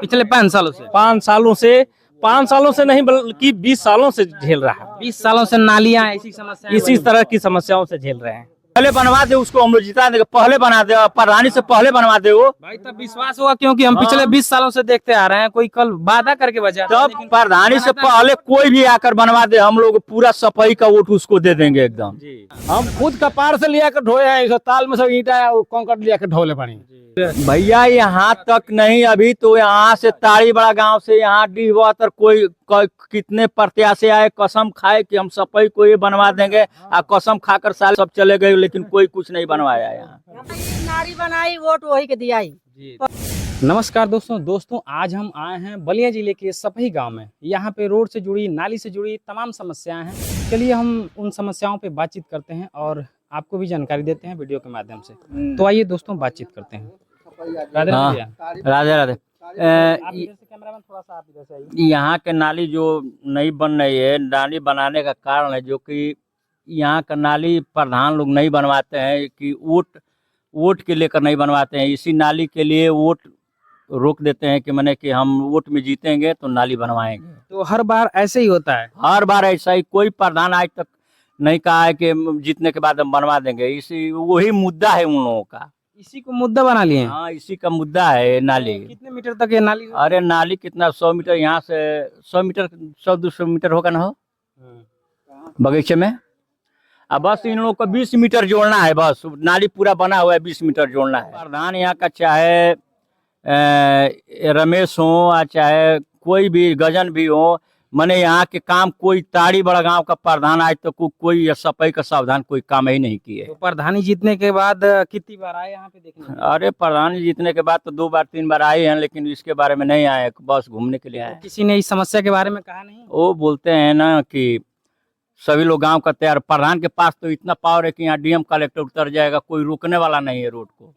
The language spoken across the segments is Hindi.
पिछले 5 सालों से? 5 सालों से नहीं बल्कि 20 सालों से झेल रहा है। 20 सालों से नालियां ऐसी समस्या इसी तरह की समस्याओं से झेल रहे हैं। पहले बनवा दे उसको, हम लोग जिता देंगे। पहले बना दे, प्रधानी से पहले बनवा दे वो। भाई तब विश्वास होगा, क्योंकि हम पिछले 20 सालों से देखते आ रहे हैं, कोई कल वादा करके बचा तब प्रधानी से पहले कोई भी आकर बनवा दे, हम लोग पूरा सफाई का वोट उसको दे देंगे एकदम। हम खुद कपार से लिया कर ढोए हैं, ताल में सब ईंटा कंकड़ लिया कर ढोले पानी। भैया यहाँ तक नहीं, अभी तो यहाँ से ताड़ी बड़ा गांव से यहाँ डीहवा तक कोई कितने प्रत्याशी आए, कसम खाए कि हम सफाई को ये बनवा देंगे, और कसम खाकर साल सब चले गए, लेकिन कोई कुछ नहीं बनवाया यहाँ। नारी बनाई, वोट वही के दिया। नमस्कार दोस्तों, आज हम आए हैं बलिया जिले के सपही गांव में। यहाँ पे रोड से जुड़ी, नाली से जुड़ी तमाम समस्याएं हैं। चलिए हम उन समस्याओं पे बातचीत करते हैं और आपको भी जानकारी देते हैं वीडियो के माध्यम से। तो आइए दोस्तों, बातचीत करते हैं। राधे राधे। राधे राधे। कैमरामैन थोड़ा सा आप इधर से आइए। यहाँ के नाली जो नहीं बन रही है, नाली बनाने का कारण है जो कि यहाँ का नाली प्रधान लोग नहीं बनवाते हैं, कि वोट के लेकर नहीं बनवाते हैं। इसी नाली के लिए वोट रोक देते हैं कि मैंने कि हम वोट में जीतेंगे तो नाली बनवाएंगे। तो हर बार ऐसे ही होता है? हर बार ऐसा ही, कोई प्रधान आज तक नहीं कहा है कि जीतने के बाद हम बनवा देंगे। इसी वही मुद्दा है उन लोगों का, इसी को मुद्दा बना लिए हैं। हाँ, इसी का मुद्दा है नाली। कितने मीटर तक ये नाली? अरे नाली कितना, 100 मीटर यहाँ से, 100 मीटर 100-200 मीटर होगा ना हो बगीचे में। अब बस इन लोगों को 20 मीटर जोड़ना है, बस नाली पूरा बना हुआ है, 20 मीटर जोड़ना है। प्रधान यहाँ का चाहे रमेश हो, चाहे कोई भी गजन भी हो, मैंने यहाँ के काम कोई ताड़ी बड़ा गांव का प्रधान आज तक तो कोई सफाई का सावधान कोई काम ही नहीं किए। तो प्रधानी जीतने के बाद कितनी बार आए यहाँ पे देखने? अरे प्रधानी जीतने के बाद तो 2 बार 3 बार आए हैं, लेकिन इसके बारे में नहीं आए, बस घूमने के लिए आए। तो किसी ने इस समस्या के बारे में कहा नहीं? वो बोलते हैं ना कि सभी लोग गांव का तैयार, प्रधान के पास तो इतना पावर है कि यहाँ डीएम कलेक्टर उतर जाएगा, कोई रोकने वाला नहीं है रोड को।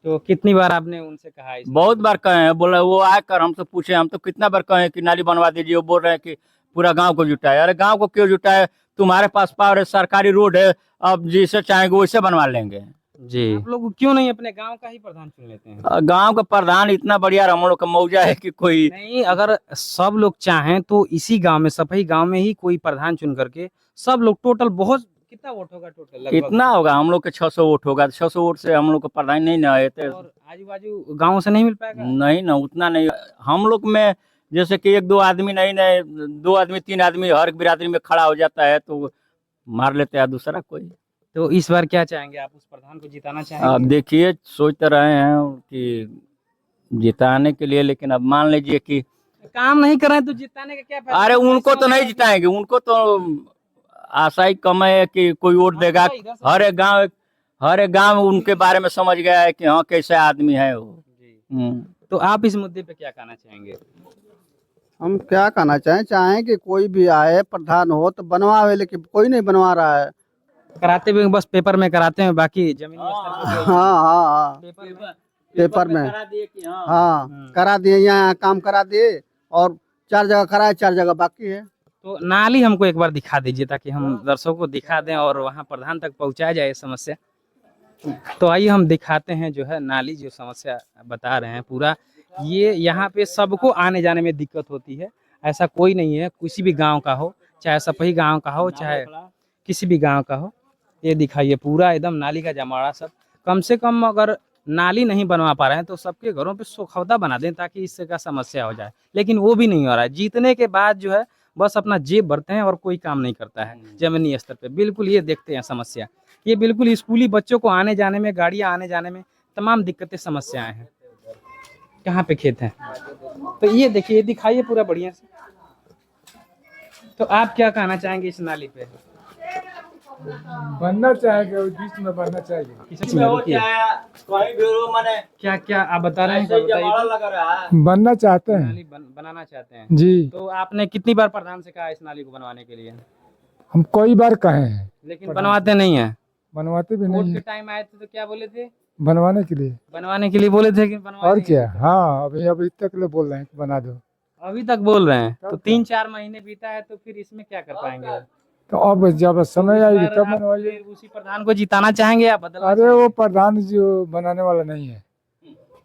तो कितनी बार आपने उनसे कहा? बहुत बार कहे हैं, बोला वो आकर हमसे पूछे, हम तो कितना बार कहे कि नाली बनवा दीजिए। वो बोल रहे हैं कि पूरा गांव को जुटाए। अरे गांव को क्यों जुटाए, तुम्हारे पास पावर है, सरकारी रोड है, अब जिसे चाहेंगे वैसे बनवा लेंगे। जी, आप लोग क्यों नहीं अपने गांव का ही प्रधान चुन लेते हैं? गांव का प्रधान इतना बढ़िया हम लोग का मौजा है कि कोई नहीं, अगर सब लोग चाहें तो इसी गांव में, सफाई गांव में ही कोई प्रधान चुन करके सब लोग टोटल, बहुत कितना वोट होगा टोटल? कितना होगा, हम लोग के 600 वोट होगा। 600 वोट से हम लोग को प्रधान नहीं ना है। और आजू बाजू गाँव से नहीं मिल पाएगा? नहीं ना, उतना नहीं। हम लोग में जैसे कि 1-2 आदमी नहीं, 2 आदमी 3 आदमी हर बिरादरी में खड़ा हो जाता है तो मार लेते हैं दूसरा कोई। तो इस बार क्या चाहेंगे आप, उस प्रधान को जिताना चाहेंगे? अब देखिए, सोच तो रहे हैं कि जिताने के लिए, लेकिन अब मान लीजिए कि काम नहीं कर रहे हैं तो जिताने का क्या फायदा? अरे उनको तो नहीं जिताएंगे, उनको तो आशा ही कम है कि कोई वोट देगा। हर एक गांव उनके बारे में समझ गया है कि हाँ कैसे आदमी है वो। तो आप इस मुद्दे पे क्या कहना चाहेंगे? हम क्या कहना चाहें कि कोई भी आए प्रधान हो तो बनवावे, लेकिन कोई नहीं बनवा रहा है। कराते भी बस पेपर में कराते हैं, बाकी जमीनी स्तर पे हाँ, पेपर में करा दिए, यहाँ काम करा दिए, और 4 जगह कराए, 4 जगह बाकी है। तो नाली हमको एक बार दिखा दीजिए, ताकि हम दर्शकों को दिखा दें और वहाँ प्रधान तक पहुँचाया जाए समस्या। तो आइए हम दिखाते हैं जो है नाली, जो समस्या बता रहे हैं पूरा। ये यहाँ पे सबको आने जाने में दिक्कत होती है, ऐसा कोई नहीं है, किसी भी गांव का हो, चाहे सपही गांव का हो, चाहे किसी भी गांव का हो। ये दिखाइए पूरा एकदम नाली का जमाड़ा सब। कम से कम अगर नाली नहीं बनवा पा रहे हैं तो सबके घरों पे सोखवदा बना दें, ताकि इससे का समस्या हो जाए, लेकिन वो भी नहीं हो रहा है। जीतने के बाद जो है बस अपना जेब भरते हैं और कोई काम नहीं करता है जमीनी स्तर पे। बिल्कुल ये देखते हैं समस्या, ये बिल्कुल स्कूली बच्चों को आने जाने में, गाड़ियाँ आने जाने में तमाम दिक्कतें, समस्याएं हैं। कहाँ पे खेत हैं? तो ये देखिए, दिखाइए पूरा बढ़िया से। तो आप क्या कहना चाहेंगे इस नाली पे? बनना चाहेंगे, उस बीच में बनना चाहिए। क्या क्या आप बता रहे हैं? बनना चाहते हैं, नाली बनाना चाहते हैं जी। तो आपने कितनी बार प्रधान से कहा इस नाली को बनवाने के लिए? हम कई बार कहे हैं, लेकिन बनवाते नहीं है। बनवाते भी वोट नहीं के है। टाइम आए थे तो क्या बोले थे? बनवाने के लिए बोले थे कि बनवा और देंगे। क्या। हाँ, अभी तक ले बोल रहे हैं कि बना दो। अभी तक बोल रहे हैं तो 3-4 महीने बीता है, तो फिर इसमें क्या कर पाएंगे? तो अब जब समय आएगी तब आप बनवाइए। फिर उसी प्रधान को जिताना चाहेंगे या बदलना अरे वो प्रधान जो बनाने वाला नहीं है।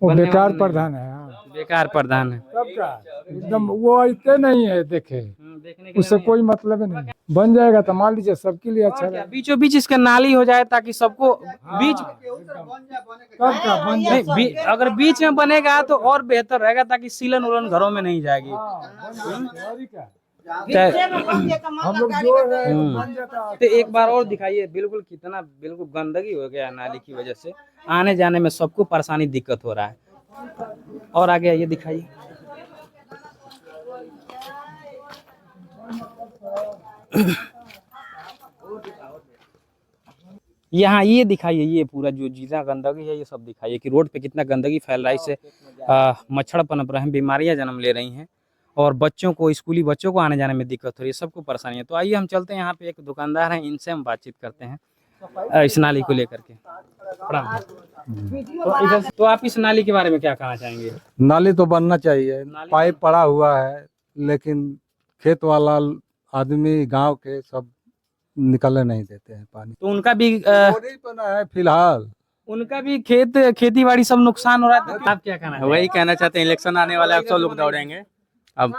वो बनने बेकार वाला नहीं। प्रधान है। हाँ बेकार प्रधान है। सबका एकदम वो इतने नहीं है देखे, देखने के उससे लिए कोई मतलब ही नहीं। बन जाएगा तो मान लीजिए सबके लिए अच्छा और क्या, रहेगा। बीचों बीच इसका नाली हो जाए ताकि सबको बीच सबका बन नहीं, अगर बीच में बनेगा तो और बेहतर रहेगा ताकि सीलन उलन घरों में नहीं जाएगी। जाएगा। चाहे हम लोग जो है बन जाता है। तो एक बार और दिखाइए, बिल्कुल कितना बिल्कुल गंदगी हो गया है नाली की वजह से, आने जाने में सबको परेशानी दिक्कत हो रहा है। और आगे आइए दिखाइए। यहाँ ये दिखाइए, ये पूरा जो जितना गंदगी है ये सब दिखाइए कि रोड पे कितना गंदगी फैल रहा है। इससे मच्छर पनप रहे हैं, बीमारियां जन्म ले रही हैं और बच्चों को, स्कूली बच्चों को आने जाने में दिक्कत हो रही है, सबको परेशानी है। तो आइए हम चलते हैं, यहाँ पे एक दुकानदार हैं, इनसे हम बातचीत करते हैं इस नाली को लेकर के। प्रणाम। तो आप इस नाली के बारे में क्या कहना चाहेंगे? नाली तो बनना चाहिए। नाली पाइप पड़ा हुआ है लेकिन खेत वाला आदमी गांव के सब निकलने नहीं देते हैं पानी। तो उनका भी रोड ही बना है फिलहाल। उनका भी खेती बाड़ी सब नुकसान हो रहा है। तो आप क्या कहना वही कहना चाहते हैं, इलेक्शन आने वाला है, सब लोग दौड़ेंगे, अब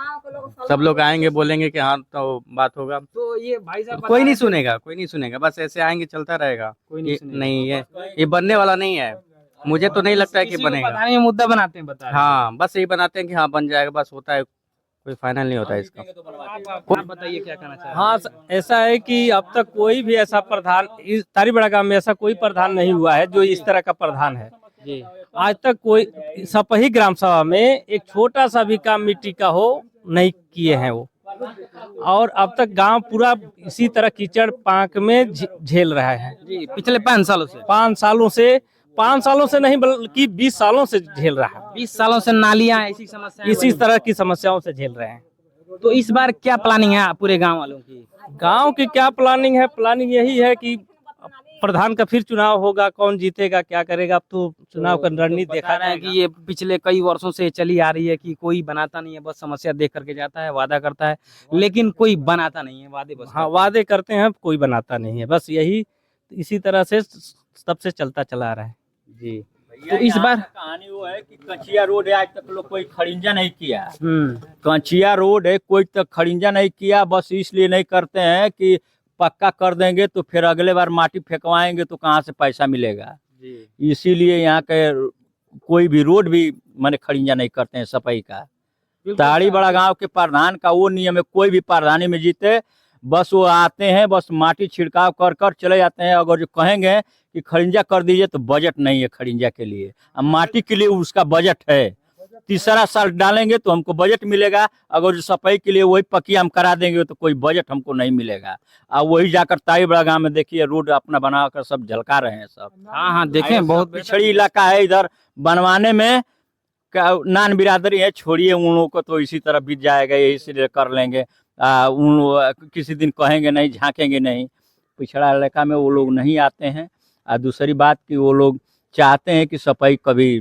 सब लोग आएंगे, बोलेंगे कि हाँ तो बात होगा। तो ये भाई साहब कोई नहीं सुनेगा, कोई नहीं सुनेगा, बस ऐसे आएंगे चलता रहेगा। कोई नहीं सुनेगा। नहीं है, ये बनने वाला नहीं है, मुझे तो नहीं लगता है कि किसी को बनेगा। पता नहीं, मुद्दा बनाते हैं, बता रहे हैं। हाँ बस यही बनाते हैं कि हाँ बन जाएगा, बस होता है, कोई फाइनल नहीं होता है इसका। आप बताइए क्या कहना चाह रहे हैं? हाँ, ऐसा है कि अब तक कोई भी ऐसा प्रधान इस तारीबड़ा गांव में ऐसा कोई प्रधान नहीं हुआ है जो इस तरह का प्रधान है। जी। आज तक कोई सपही ग्राम सभा में एक छोटा सा भी काम मिट्टी का हो नहीं किए हैं वो, और अब तक गांव पूरा इसी तरह कीचड़ पांक में झेल रहा है। जी, पिछले 5 सालों से 5 सालों से नहीं बल्कि 20 सालों से झेल रहा है। 20 सालों से नालियां ऐसी समस्या इसी तरह की समस्याओं से झेल रहे हैं। तो इस बार क्या प्लानिंग है पूरे गांव वालों की? गांव की क्या प्लानिंग है? प्लानिंग यही है कि प्रधान का फिर चुनाव होगा, कौन जीतेगा क्या करेगा, अब तो चुनाव का रणनीति देखा रहा है जाएगा। कि ये पिछले कई वर्षों से चली आ रही है कि कोई बनाता नहीं है, बस समस्या देख करके जाता है, वादा करता है लेकिन कोई बनाता नहीं है, वादे बस हाँ, वादे करते हैं, कोई बनाता नहीं है, बस यही इसी तरह से तब से चलता चला रहा है। जी। तो इस बार कहानी वो है कि कचिया रोड है, आज तक लोग कोई खड़िंजा नहीं किया। कचिया रोड है, कोई तक खड़िंजा नहीं किया, बस इसलिए नहीं करते हैं कि पक्का कर देंगे तो फिर अगले बार माटी फेंकवाएंगे तो कहाँ से पैसा मिलेगा। इसीलिए यहाँ के कोई भी रोड भी माने खड़िंजा नहीं करते हैं सफाई का। ताड़ी बड़ा गांव के प्रधान का वो नियम है, कोई भी प्रधानी में जीते बस वो आते हैं, बस माटी छिड़काव कर कर चले जाते हैं। अगर जो कहेंगे कि खड़िंजा कर दीजिए तो बजट नहीं है खड़िंजा के लिए, अब माटी के लिए उसका बजट है। तीसरा साल डालेंगे तो हमको बजट मिलेगा, अगर जो सफाई के लिए वही पक्की हम करा देंगे तो कोई बजट हमको नहीं मिलेगा। अब वही जाकर ताई बड़ा गांव में देखिए रोड अपना बना कर सब झलका रहे हैं सब। हाँ देखें, बहुत पिछड़ी इलाका है, इधर बनवाने में नान बिरादरी है, छोड़िए उन लोगों को तो इसी तरह बीत जाएगा, यही से कर लेंगे। उन किसी दिन कहेंगे नहीं, झांकेंगे नहीं। पिछड़ा इलाका में वो लोग नहीं आते हैं। और दूसरी बात कि वो लोग चाहते हैं कि सफाई कभी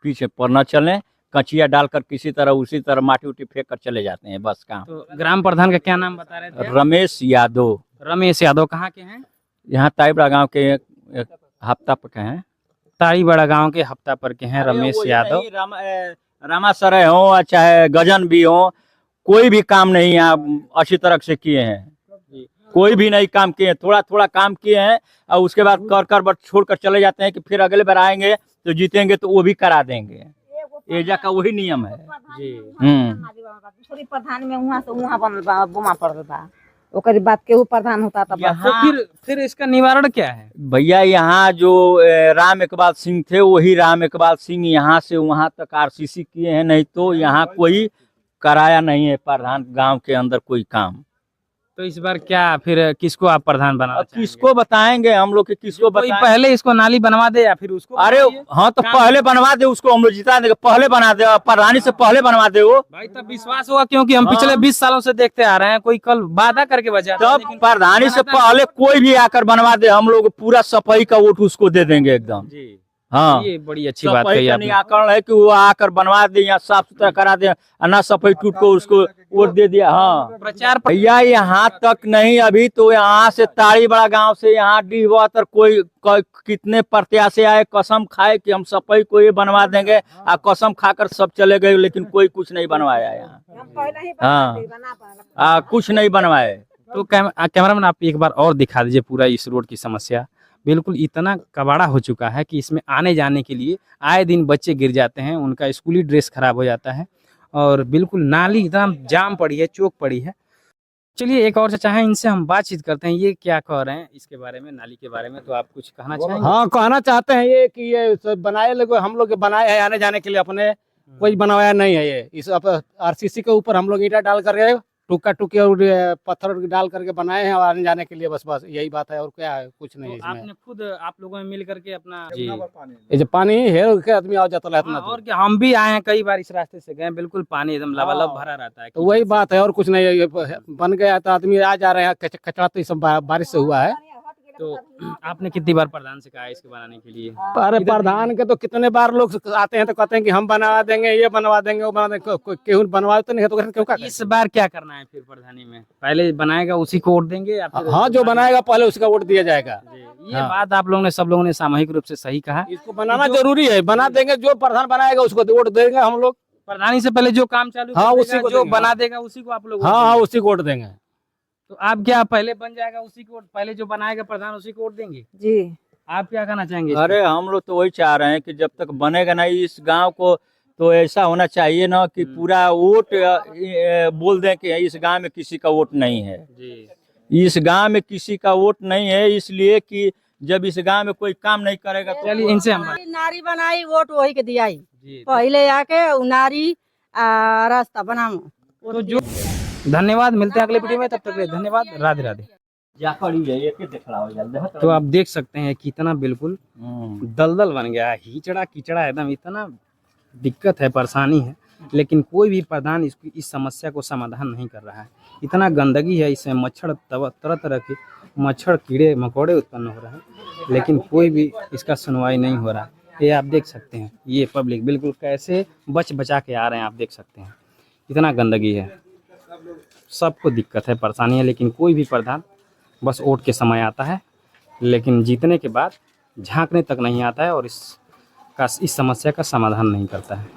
पीछे पर न चलें, कचिया डालकर किसी तरह उसी तरह माटी उटी फेंक कर चले जाते हैं, बस काम। तो ग्राम प्रधान का क्या नाम बता रहे थे? रमेश यादव। रमेश यादव कहाँ के हैं? यहाँ ताईबड़ा गांव के एक हफ्ता पर के हैं। ताड़ी बड़ा गांव के हफ्ता पर के हैं रमेश यादव। रामा सराय हो चाहे गजन भी हो, कोई भी काम नहीं यहाँ अच्छी तरह से किए हैं, कोई भी नहीं काम किए हैं, थोड़ा थोड़ा काम किए हैं और उसके बाद कर कर बट छोड़ कर चले जाते हैं कि फिर अगले बार आएंगे तो जीतेंगे तो वो भी करा देंगे। एजा का वही नियम है जी। दूसरी प्रधान में वहाँ से वहाँ बनल बा, बुमा पड़ल बा, ओकरी बात केहू प्रधान होता तब तो फिर इसका निवारण क्या है? भैया? यहाँ जो राम इकबाल सिंह थे, वही राम इकबाल सिंह यहाँ से वहाँ तक आरसीसी किए हैं, नहीं तो यहाँ कोई कराया नहीं है प्रधान गांव के अंदर कोई काम। तो इस बार क्या फिर किसको आप प्रधान बनाना अब चाहेंगे? किसको बताएंगे हम लोग, किसको कोई बताएं? पहले इसको नाली बनवा दे या फिर उसको अरे बनाइए? हाँ, तो काम पहले बनवा दे उसको, हम लोग जिता देंगे। पहले बना दे, प्रधानी से पहले बनवा दे वो, भाई तब विश्वास होगा, क्योंकि हम पिछले 20 सालों से देखते आ रहे हैं, कोई कल वादा करके बचा तब प्रधानी से पहले कोई भी आकर बनवा दे, हम लोग पूरा सफाई का वोट उसको दे देंगे एकदम। जी। हाँ ये बड़ी अच्छी बात सफाई कही का आपने। निराकरण है कि वो आकर बनवा दे, यहाँ साफ सुथरा करा दे, ना सफाई टूट को उसको वोट दे दिया। हाँ प्रचार भैया यहाँ तक नहीं, अभी तो यहाँ से ताड़ी बड़ा गांव से यहाँ डीहवा तक कोई कितने प्रत्याशी आए, कसम खाए कि हम सफाई को ये बनवा देंगे, और कसम खाकर सब चले गए, लेकिन कोई कुछ नहीं बनवाया यहाँ। हाँ कुछ नहीं बनवाए। तो कैमरामैन आप एक बार और दिखा दीजिए पूरा इस रोड की समस्या। बिल्कुल इतना कबाड़ा हो चुका है कि इसमें आने जाने के लिए आए दिन बच्चे गिर जाते हैं, उनका स्कूली ड्रेस खराब हो जाता है, और बिल्कुल नाली एकदम जाम पड़ी है, चौक पड़ी है। चलिए एक और चाहे इनसे हम बातचीत करते हैं, ये क्या कह रहे हैं इसके बारे में, नाली के बारे में। तो आप कुछ कहना चाहेंगे? हाँ कहना चाहते हैं ये कि ये सब बनाए लोग, हम लोग बनाए हैं आने जाने के लिए, अपने कोई बनवाया नहीं है। ये इस आरसीसी के ऊपर हम लोग ईंटा डाल करके टुक्का टुक्की और पत्थर डाल करके बनाए हैं और आने जाने के लिए, बस यही बात है, और क्या है, कुछ नहीं है तो इसमें। आपने खुद आप लोगों ने मिल करके अपना जी ये जो पानी है के आदमी आ जाता रहता हाँ, है, और क्या, हम भी आए हैं कई बार इस रास्ते से गए, बिल्कुल पानी एकदम लबालब भरा रहता है। तो वही बात है और कुछ नहीं है। ये बन गया तो आदमी आ जा रहे हैं, कचरा तो ये सब बारिश से हुआ है। तो आपने कितनी बार प्रधान से कहा है इसके बनाने के लिए? अरे प्रधान के तो कितने बार लोग आते हैं तो कहते हैं कि हम बनवा देंगे, ये बनवा देंगे, वो बनवा देंगे, केहू बनवा तो नहीं है, तो क्यों क्या इस बार क्या करना है फिर प्रधानी में? पहले बनाएगा उसी को वोट देंगे या फिर हाँ जो बनाएगा पहले उसका वोट दिया जाएगा। ये बात आप लोगों ने, सब लोगों ने सामूहिक रूप से सही कहा। इसको बनाना जरूरी है, बना देंगे, जो प्रधान बनाएगा उसको वोट देंगे हम लोग। प्रधानी से पहले जो काम चालू हाँ, कर उसी देगा, को जो देंगे। बना देगा उसी को आप लोग हाँ वोट हाँ देंगे। उसी को वोट देंगे। तो आप क्या पहले बन जाएगा उसी को, पहले जो बनाएगा प्रधान उसी को वोट देंगे? जी आप क्या कहना चाहेंगे? अरे हम लोग तो वही चाह रहे हैं कि जब तक बनेगा ना इस गांव को, तो ऐसा होना चाहिए ना कि पूरा वोट बोल दें कि इस गांव में किसी का वोट नहीं है। जी इस गांव में किसी का वोट नहीं है, इसलिए कि जब इस गांव में कोई काम नहीं करेगा तो चलिए इनसे हम नारी बनाई वोट वही के दिया जी पहले आके उ नारी रास्ता बनाओ। तो जो धन्यवाद, मिलते हैं अगले वीडियो में, तब तक के लिए धन्यवाद, राधे राधे। तो आप देख सकते हैं कितना बिल्कुल दलदल बन गया है, हीचड़ा कीचड़ा एकदम, इतना दिक्कत है, परेशानी है, लेकिन कोई भी प्रधान इस समस्या को समाधान नहीं कर रहा है। इतना गंदगी है, इसमें मच्छर, तरह तरह के मच्छर, कीड़े मकोड़े उत्पन्न हो रहे हैं, लेकिन कोई भी इसका सुनवाई नहीं हो रहा है। ये आप देख सकते हैं, ये पब्लिक बिल्कुल कैसे बच बचा के आ रहे हैं, आप देख सकते हैं इतना गंदगी है, सबको दिक्कत है, परेशानी है, लेकिन कोई भी प्रधान बस वोट के समय आता है, लेकिन जीतने के बाद झांकने तक नहीं आता है और इस समस्या का समाधान नहीं करता है।